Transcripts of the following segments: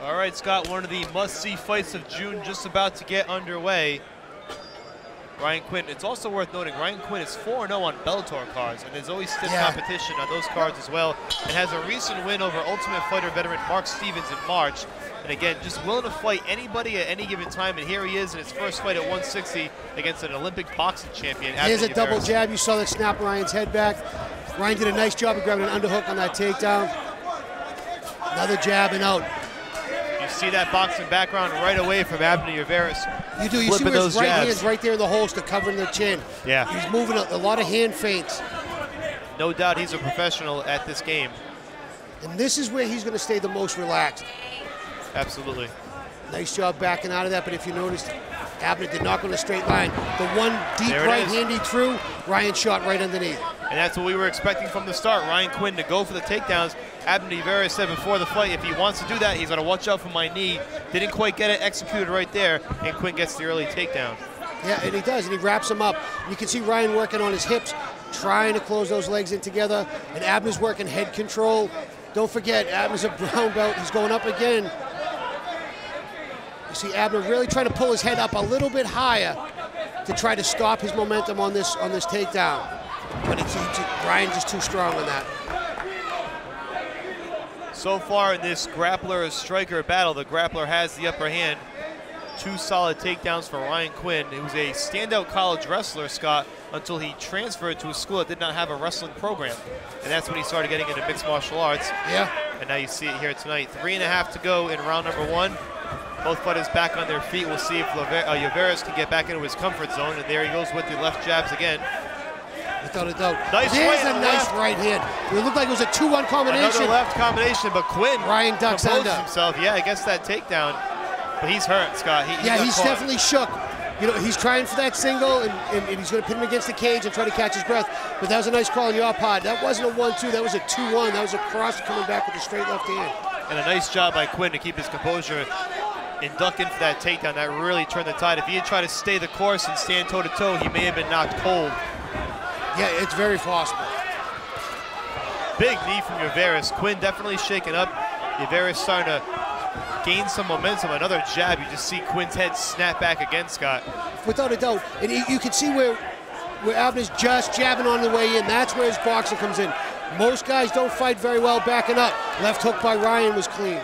All right, Scott, one of the must-see fights of June just about to get underway. Ryan Quinn, it's also worth noting, Ryan Quinn is 4-0 on Bellator cards, and there's always stiff competition on those cards as well, and has a recent win over Ultimate Fighter veteran Mark Stevens in March. And again, just willing to fight anybody at any given time, and here he is in his first fight at 160 against an Olympic boxing champion. Here's a double jab. You saw that snap Ryan's head back. Ryan did a nice job of grabbing an underhook on that takedown. Another jab and out. You see that boxing background right away from ABNER LlOVERAS. You do. You see where his right hand's right there in the holster covering the chin. Yeah. He's moving a lot of hand feints. No doubt he's a professional at this game. And this is where he's going to stay the most relaxed. Absolutely. Nice job backing out of that, but if you noticed, ABNER did not go in a straight line. The one deep right hand he threw, Ryan shot right underneath. And that's what we were expecting from the start. Ryan Quinn to go for the takedowns. ABNER LlOVERAS said before the fight, if he wants to do that, he's got to watch out for my knee. Didn't quite get it executed right there, and Quinn gets the early takedown. Yeah, and he does, and he wraps him up. You can see Ryan working on his hips, trying to close those legs in together, and ABNER's working head control. Don't forget, ABNER's a brown belt. He's going up again. You see ABNER really trying to pull his head up a little bit higher to try to stop his momentum on this takedown. But Ryan just too strong on that. So far in this grappler-striker battle, the grappler has the upper hand. 2 solid takedowns for Ryan Quinn. He was a standout college wrestler, Scott, until he transferred to a school that did not have a wrestling program. And that's when he started getting into mixed martial arts. Yeah. And now you see it here tonight. 3.5 to go in round number 1. Both fighters back on their feet. We'll see if LlOVERAS can get back into his comfort zone. And there he goes with the left jabs again. Without a doubt. Nice There's a nice right hand. It looked like it was a 2-1 combination. Another left combination, but Quinn Ryan ducks under himself. Yeah, gets that takedown. But he's hurt, Scott. He's definitely shook. You know, he's trying for that single, and he's going to pin him against the cage and try to catch his breath. But that was a nice call on your pod. That wasn't a 1-2. That was a 2-1. That was a cross coming back with a straight left hand. And a nice job by Quinn to keep his composure and duck in for that takedown. That really turned the tide. If he had tried to stay the course and stand toe-to-toe, he may have been knocked cold. Yeah, it's very possible. Big knee from LlOVERAS. Quinn definitely shaken up. LlOVERAS starting to gain some momentum. Another jab. You just see Quinn's head snap back again, Scott. Without a doubt. And you can see where ABNER's just jabbing on the way in. That's where his boxing comes in. Most guys don't fight very well backing up. Left hook by Ryan was clean.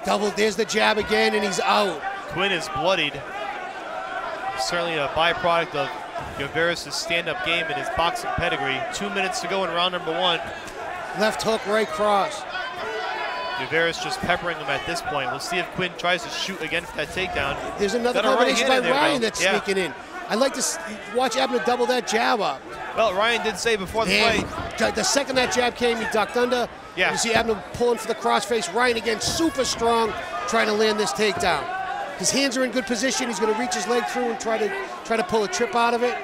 Double, there's the jab again, and he's out. Quinn is bloodied. Certainly a byproduct of LlOVERAS' stand-up game and his boxing pedigree. 2 minutes to go in round number 1. Left hook, right cross. LlOVERAS just peppering him at this point. We'll see if Quinn tries to shoot again for that takedown. There's another combination by Ryan that's sneaking in. I'd like to watch ABNER double that jab up. Well, Ryan did say before the fight. The second that jab came, he ducked under. Yeah. You see ABNER pulling for the crossface. Ryan again, super strong, trying to land this takedown. His hands are in good position. He's going to reach his leg through and try to pull a trip out of it.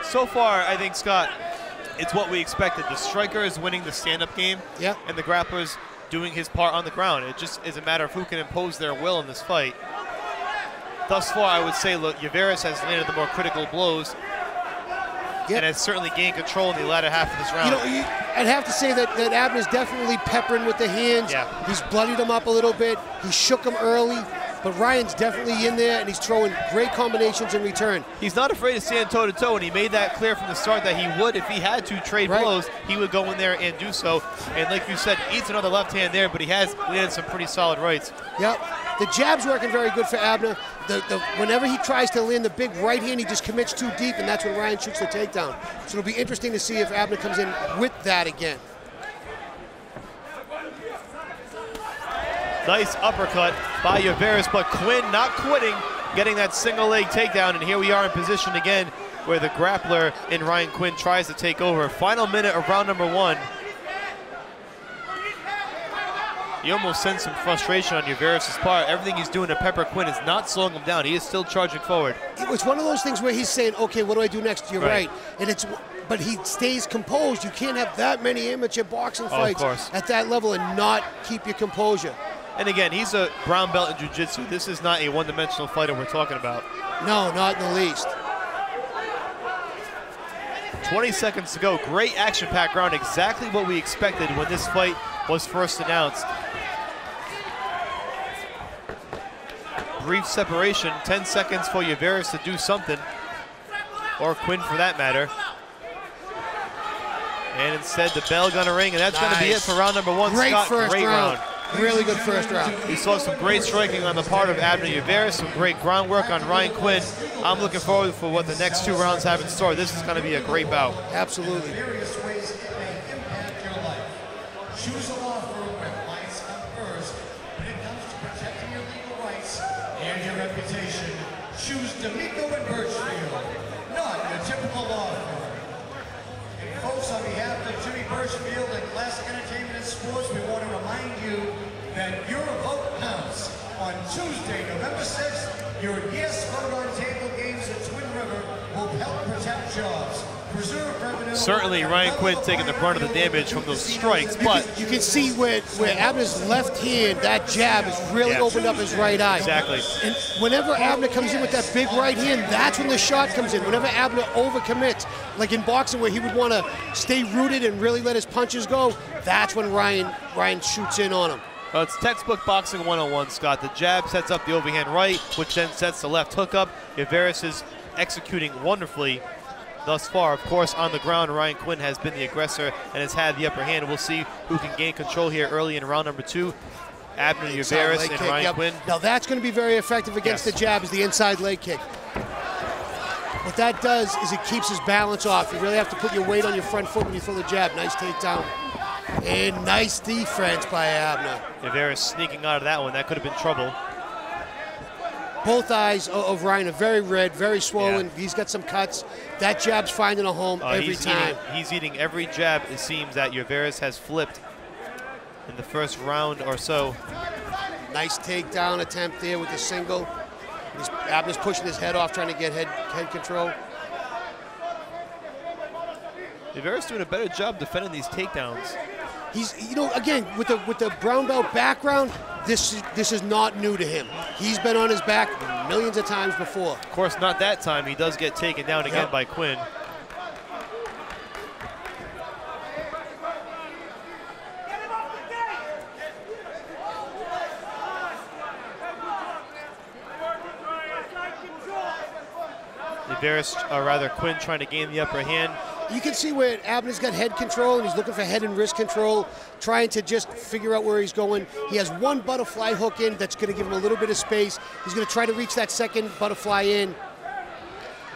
So far, I think, Scott, it's what we expected. The striker is winning the stand-up game, and the grappler's doing his part on the ground. It just is a matter of who can impose their will in this fight. Thus far, I would say, look, LlOVERAS has landed the more critical blows and has certainly gained control in the latter half of this round. You know, I'd have to say that ABNER's definitely peppering with the hands. Yeah. He's bloodied him up a little bit. He shook him early. But Ryan's definitely in there, and he's throwing great combinations in return. He's not afraid to stand toe-to-toe, and he made that clear from the start that he would, if he had to trade blows, he would go in there and do so. And like you said, eats another left hand there, but he has landed some pretty solid rights. Yep. The jab's working very good for ABNER. Whenever he tries to land the big right hand, he just commits too deep, and that's when Ryan shoots the takedown. So it'll be interesting to see if ABNER comes in with that again. Nice uppercut by LlOVERAS, but Quinn not quitting, getting that single leg takedown, and here we are in position again where the grappler in Ryan Quinn tries to take over. Final minute of round number 1. You almost sense some frustration on LlOVERAS' part. Everything he's doing to pepper Quinn is not slowing him down. He is still charging forward. It's one of those things where he's saying, okay, what do I do next? You're right. But he stays composed. You can't have that many amateur boxing fights at that level and not keep your composure. And again, he's a brown belt in jiu-jitsu. This is not a one-dimensional fighter we're talking about. No, not in the least. 20 seconds to go. Great action-packed round. Exactly what we expected when this fight was first announced. brief separation, 10 seconds for LllOVERAS to do something, or Quinn for that matter. And instead, the bell gonna ring, and that's gonna be it for round number 1. Great Scott, first great round. Really good first round. We saw some great striking on the part of Abner LllOVERAS, some great groundwork on Ryan Quinn. I'm looking forward for what the next 2 rounds have in store. This is gonna be a great bout. Absolutely. Choose a law firm with lights come first. When it comes to protecting your legal rights and your reputation, choose D'Amico and Birchfield, not your typical law firm. And folks, on behalf of Jimmy Birchfield and Classic Entertainment and Sports, we want to remind you that your vote counts. On Tuesday, November 6th, your yes vote on table games at Twin River will help protect jobs. Certainly Ryan Quinn taking the brunt of the damage from those strikes, but you can see where Abner's left hand, that jab has really opened up his right eye. Exactly. And whenever Abner comes in with that big right hand, that's when the shot comes in. Whenever Abner overcommits, like in boxing where he would want to stay rooted and really let his punches go, that's when Ryan shoots in on him. Well, it's textbook boxing 101, Scott. The jab sets up the overhand right, which then sets the left hook up. LllOVERAS is executing wonderfully thus far. Of course, on the ground, Ryan Quinn has been the aggressor and has had the upper hand. We'll see who can gain control here early in round number 2. Abner LllOVERAS and Ryan Quinn. Now that's going to be very effective against the jab, is the inside leg kick. What that does is it keeps his balance off. You really have to put your weight on your front foot when you throw the jab. Nice takedown. And nice defense by Abner. LllOVERAS sneaking out of that one. That could have been trouble. Both eyes of Ryan are very red, very swollen. Yeah. He's got some cuts. That jab's finding a home every time. He's eating every jab, it seems, that LllOVERAS has flipped in the first round or so. Nice takedown attempt there with the single. Abner's pushing his head off, trying to get head control. LllOVERAS doing a better job defending these takedowns. He's, you know, again, with the brown belt background, this is not new to him. He's been on his back millions of times before. Of course, not that time. He does get taken down again by Quinn. LllOVERAS, or rather Quinn, trying to gain the upper hand. You can see where Abner's got head control, and he's looking for head and wrist control, trying to just figure out where he's going. He has one butterfly hook in that's going to give him a little bit of space. He's going to try to reach that second butterfly in.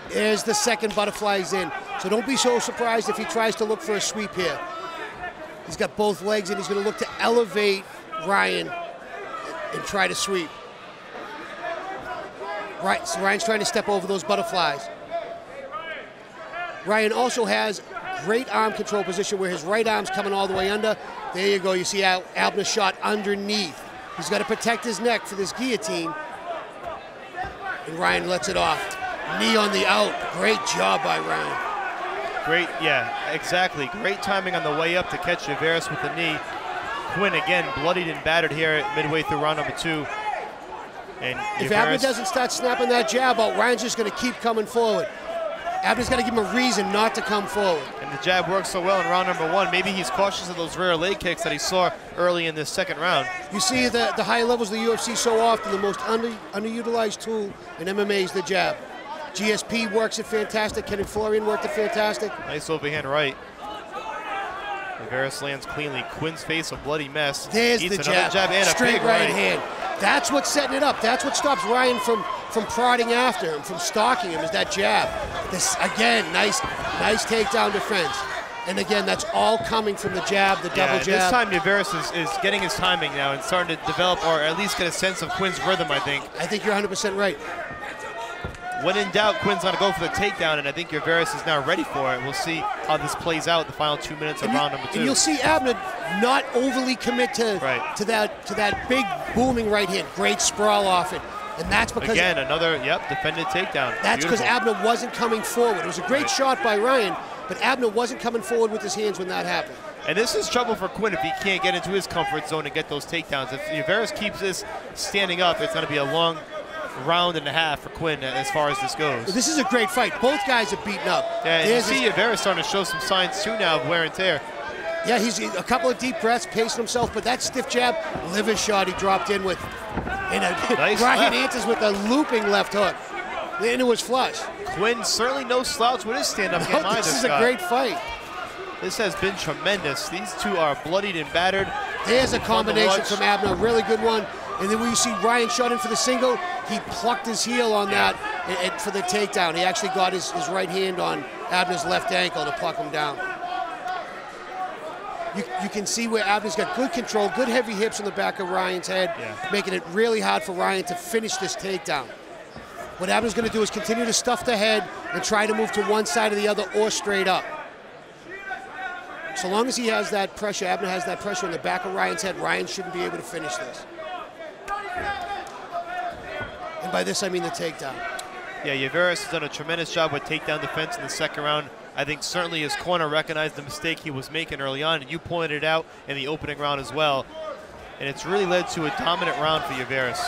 There's the second butterfly's in. So don't be so surprised if he tries to look for a sweep here. He's got both legs, and he's going to look to elevate Ryan and try to sweep. Right, so Ryan's trying to step over those butterflies. Ryan also has great arm control position where his right arm's coming all the way under. There you go. You see how Abner shot underneath. He's got to protect his neck for this guillotine. And Ryan lets it off. Knee on the out. Great job by Ryan. Great, yeah, exactly. Great timing on the way up to catch LllOVERAS with the knee. Quinn, again, bloodied and battered here midway through round number 2. And if Abner doesn't start snapping that jab out, Ryan's just going to keep coming forward. Abner's got to give him a reason not to come forward. And the jab works so well in round number 1. Maybe he's cautious of those rear leg kicks that he saw early in this second round. You see the higher levels of the UFC so often, the most underutilized tool in MMA is the jab. GSP works it fantastic. Kenny Florian worked it fantastic. Nice overhand right. LllOVERAS lands cleanly. Quinn's face a bloody mess. There's the jab and straight a big right hand. That's what's setting it up. That's what stops Ryan from prodding after him, from stalking him, is that jab. This, again, nice takedown defense. And again, that's all coming from the jab, the double jab. This time LllOVERAS is getting his timing now and starting to develop, or at least get a sense of Quinn's rhythm, I think. I think you're 100% right. When in doubt, Quinn's going to go for the takedown, and I think LllOVERAS is now ready for it. We'll see how this plays out the final 2 minutes of round number 2. And you'll see Abner not overly commit to that big booming right hand. Great sprawl off it. And that's because again another defended takedown. That's because Abner wasn't coming forward. It was a great shot by Ryan, but Abner wasn't coming forward with his hands when that happened. And this is trouble for Quinn if he can't get into his comfort zone and get those takedowns. If LllOVERAS keeps this standing up, it's going to be a long round and a half for Quinn as far as this goes. This is a great fight. Both guys are beaten up. Yeah, and you see LllOVERAS starting to show some signs too now of wear and tear. Yeah, he's a couple of deep breaths, pacing himself, but that stiff jab, liver shot he dropped in with. And nice Ryan answers with a looping left hook. And it was flush. Quinn certainly no slouch with his stand-up game either, This is a great fight. This has been tremendous. These two are bloodied and battered. There's a combination from Abner, a really good one. And then when you see Ryan shot in for the single, he plucked his heel on that and for the takedown. He actually got his right hand on Abner's left ankle to pluck him down. You can see where Abner's got good control, good heavy hips on the back of Ryan's head, making it really hard for Ryan to finish this takedown. What Abner's going to do is continue to stuff the head and try to move to one side or the other or straight up. So long as he has that pressure, Abner has that pressure on the back of Ryan's head, Ryan shouldn't be able to finish this. And by this, I mean the takedown. Yeah, Llaveras has done a tremendous job with takedown defense in the second round. I think certainly his corner recognized the mistake he was making early on, and you pointed it out in the opening round as well. And it's really led to a dominant round for Llaveras.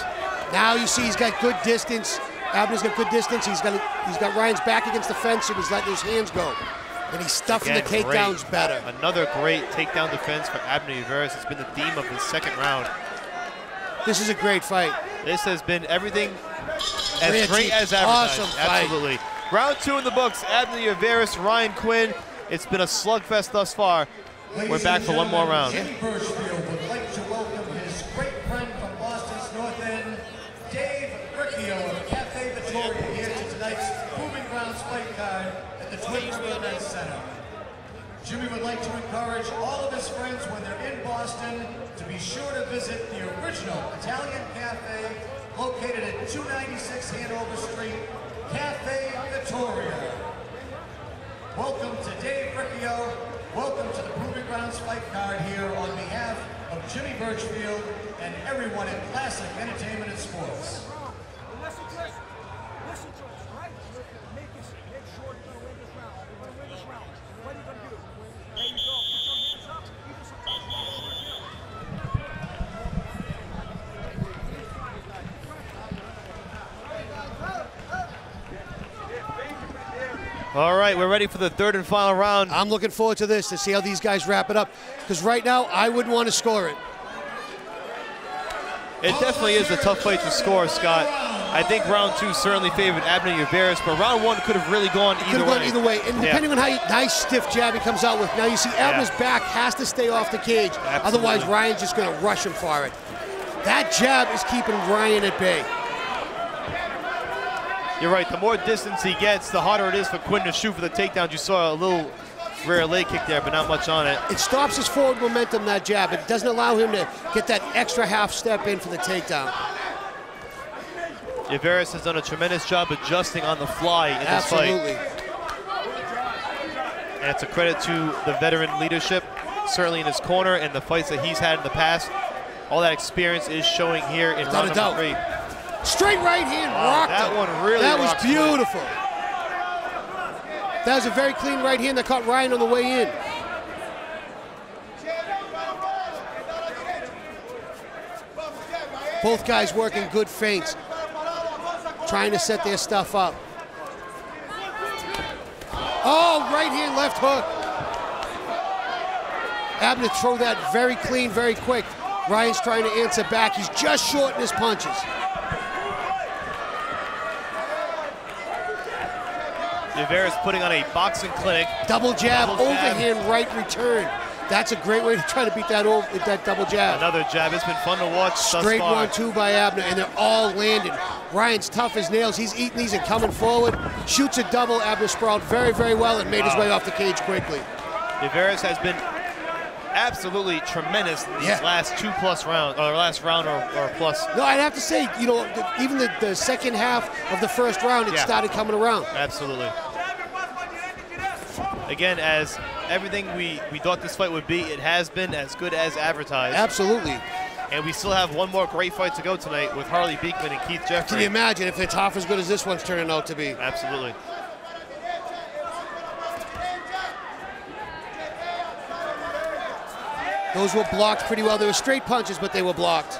Now you see he's got good distance. Abner's got good distance. He's got Ryan's back against the fence, and he's letting his hands go. And he's stuffing the takedowns better. Another great takedown defense for Abner Llaveras. It's been the theme of the second round. This is a great fight. This has been everything as great as advertised. Awesome fight. Absolutely. Round 2 in the books. Abner Llaveras, Ryan Quinn. It's been a slugfest thus far. We're back for one more round. Jimmy Birchfield would like to welcome his great friend from Boston's North End, Dave Riccio of Cafe Vittoria, here to tonight's Proving Grounds fight card at the Twin River Event Center. Jimmy would like to encourage all of his friends when they're in Boston to be sure to visit the original Italian cafe located at 296 Hanover Street, Cafe Vittoria. Welcome to Dave Riccio. Welcome to the Proving Grounds fight card here on behalf of Jimmy Birchfield and everyone at Classic Entertainment and Sports. Listen to us, all right? Make sure you're going to win this round. You're going to win this round. What are you going to do? There you go. Put your hands up. Even sometimes All right, we're ready for the third and final round. I'm looking forward to this, to see how these guys wrap it up. Because right now, I wouldn't want to score it. It definitely is a tough fight to score, Scott. I think round 2 certainly favored Abner Llaveras, but round 1 could have really gone either way. Could have gone either way. And depending on how nice stiff jab he comes out with, now you see Abner's back has to stay off the cage. Absolutely. Otherwise, Ryan's just going to rush him for it. That jab is keeping Ryan at bay. You're right. The more distance he gets, the harder it is for Quinn to shoot for the takedowns. You saw a little rear leg kick there, but not much on it. It stops his forward momentum, that jab. It doesn't allow him to get that extra half step in for the takedown. Llaveras has done a tremendous job adjusting on the fly in this fight. Absolutely. And it's a credit to the veteran leadership, certainly in his corner and the fights that he's had in the past. All that experience is showing here in round number 3. Straight right hand, rocked that him. one really That was rocked beautiful. That was a very clean right hand that caught Ryan on the way in. Both guys working good feints, trying to set their stuff up. Oh, right hand, left hook. Abner throw that very clean, very quick. Ryan's trying to answer back. He's just short in his punches. Llaveras putting on a boxing clinic. Double jab, overhand right return. That's a great way to try to beat that double jab. Another jab. It's been fun to watch Straight thus far. 1-2 by Abner, and they're all landing. Ryan's tough as nails. He's eating these and coming forward. Shoots a double. Abner sprawled very, very well and made his way off the cage quickly. Llaveras has been absolutely tremendous in these last 2+ rounds, or last round or plus. No, I'd have to say, you know, even the second half of the first round, it started coming around. Absolutely. Again, as everything we thought this fight would be, it has been as good as advertised. Absolutely. And we still have one more great fight to go tonight with Harley Beekman and Keith Jeffrey. Can you imagine if it's half as good as this one's turning out to be? Absolutely. Those were blocked pretty well. They were straight punches, but they were blocked.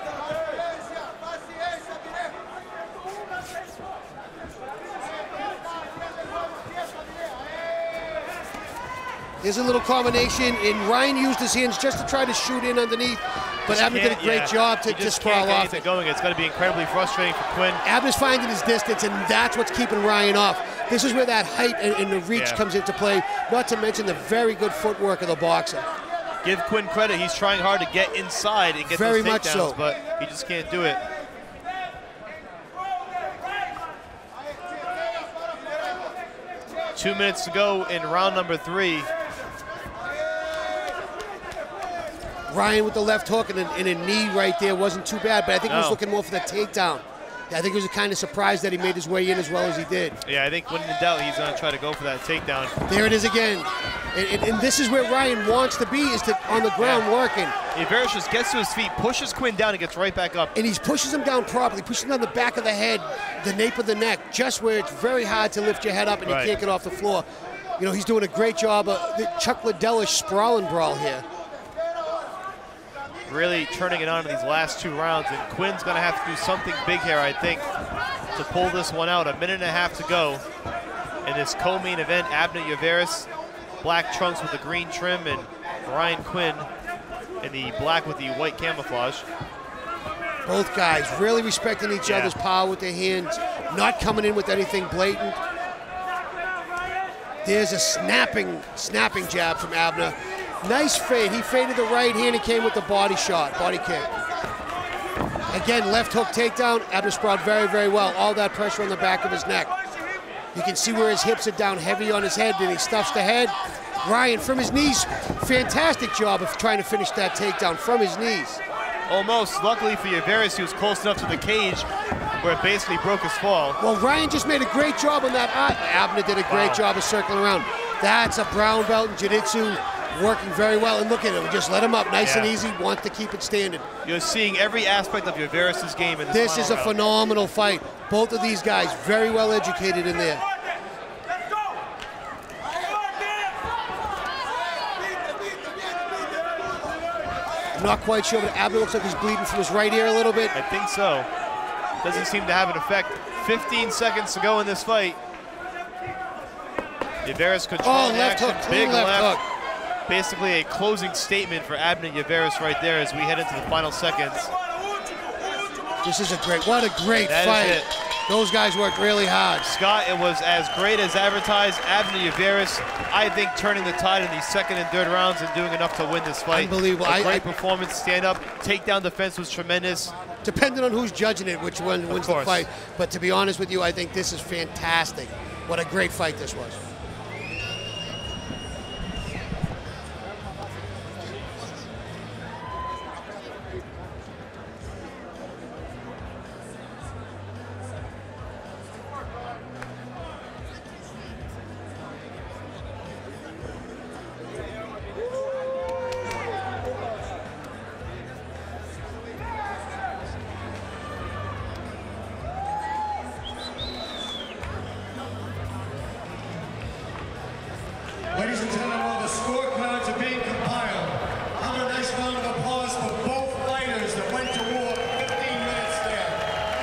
Here's a little combination, and Ryan used his hands just to try to shoot in underneath, but Abner did a great job to sprawl off it. Going. It's going to be incredibly frustrating for Quinn. Abner's finding his distance, and that's what's keeping Ryan off. This is where that height and the reach comes into play, not to mention the very good footwork of the boxer. Give Quinn credit. He's trying hard to get inside and get very those takedowns, much so, but he just can't do it. Two minutes to go in round number 3. Ryan with the left hook and a knee right there wasn't too bad, but I think he was looking more for the takedown. I think he was kind of surprised that he made his way in as well as he did. Yeah, I think when in doubt, he's going to try to go for that takedown. There it is again. And this is where Ryan wants to be, is on the ground working. Lliveras just gets to his feet, pushes Quinn down, and gets right back up. And he pushes him down properly, pushes him on the back of the head, the nape of the neck, just where it's very hard to lift your head up and you can't get off the floor. You know, he's doing a great job of the Chuck Liddell-ish sprawl and brawl here. Really turning it on in these last 2 rounds, and Quinn's going to have to do something big here, I think, to pull this one out. 1.5 minutes to go in this co-main event. ABNER LlOVERAS, black trunks with the green trim, and Ryan Quinn in the black with the white camouflage. Both guys really respecting each other's power with their hands, not coming in with anything blatant. There's a snapping jab from Abner. Nice fade. He faded the right hand and came with the body shot, body kick. Again, left hook takedown. Abner sprawled very, very well. All that pressure on the back of his neck. You can see where his hips are down heavy on his head, and he stuffs the head. Ryan, from his knees, fantastic job of trying to finish that takedown from his knees. Almost. Luckily for LlOVERAS, he was close enough to the cage where it basically broke his fall. Well, Ryan just made a great job on that. Abner did a great job of circling around. That's a brown belt in jiu-jitsu, working very well. And look at him, just let him up nice and easy, wants to keep it standing. You're seeing every aspect of LlOVERAS' game in this is a phenomenal fight. Both of these guys very well educated in there. I'm not quite sure, but Abner looks like he's bleeding from his right ear a little bit. I think so. Doesn't seem to have an effect. 15 seconds to go in this fight. LlOVERAS controlling left action, hook, big left hook. Basically a closing statement for ABNER LlOVERAS right there as we head into the final seconds. This is what a great fight. Those guys worked really hard. Scott, it was as great as advertised. ABNER LlOVERAS, I think, turning the tide in these second and third rounds and doing enough to win this fight. Unbelievable. A great performance, stand up, takedown defense was tremendous. Depending on who's judging it, which one wins the fight. But to be honest with you, I think this is fantastic. What a great fight this was. Ladies and gentlemen, while the scorecards are being compiled, how about a nice round of applause for both fighters that went to war 15 minutes there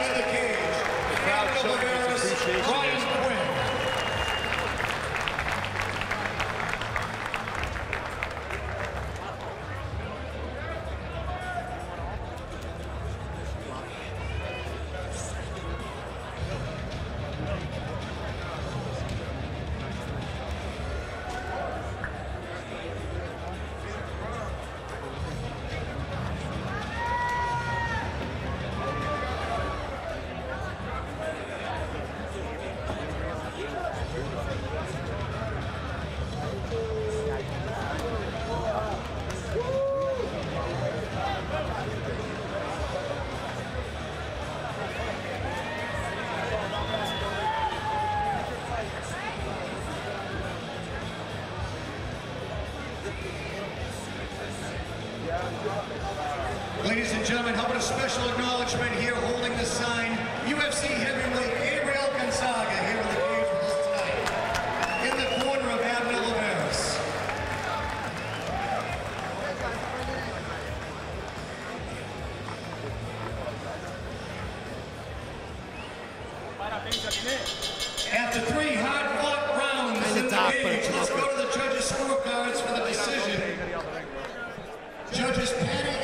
in the cage. The crowd showing its appreciation. Ryan Quinn. Ladies and gentlemen, how about a special acknowledgement here holding the sign, UFC heavyweight Gabriel Gonzaga here in the cage with us tonight. In the corner of ABNER LlOVERAS. After 3 hard-fought rounds in the cage, let's go to the judges' scorecards for the decision. Judges Patty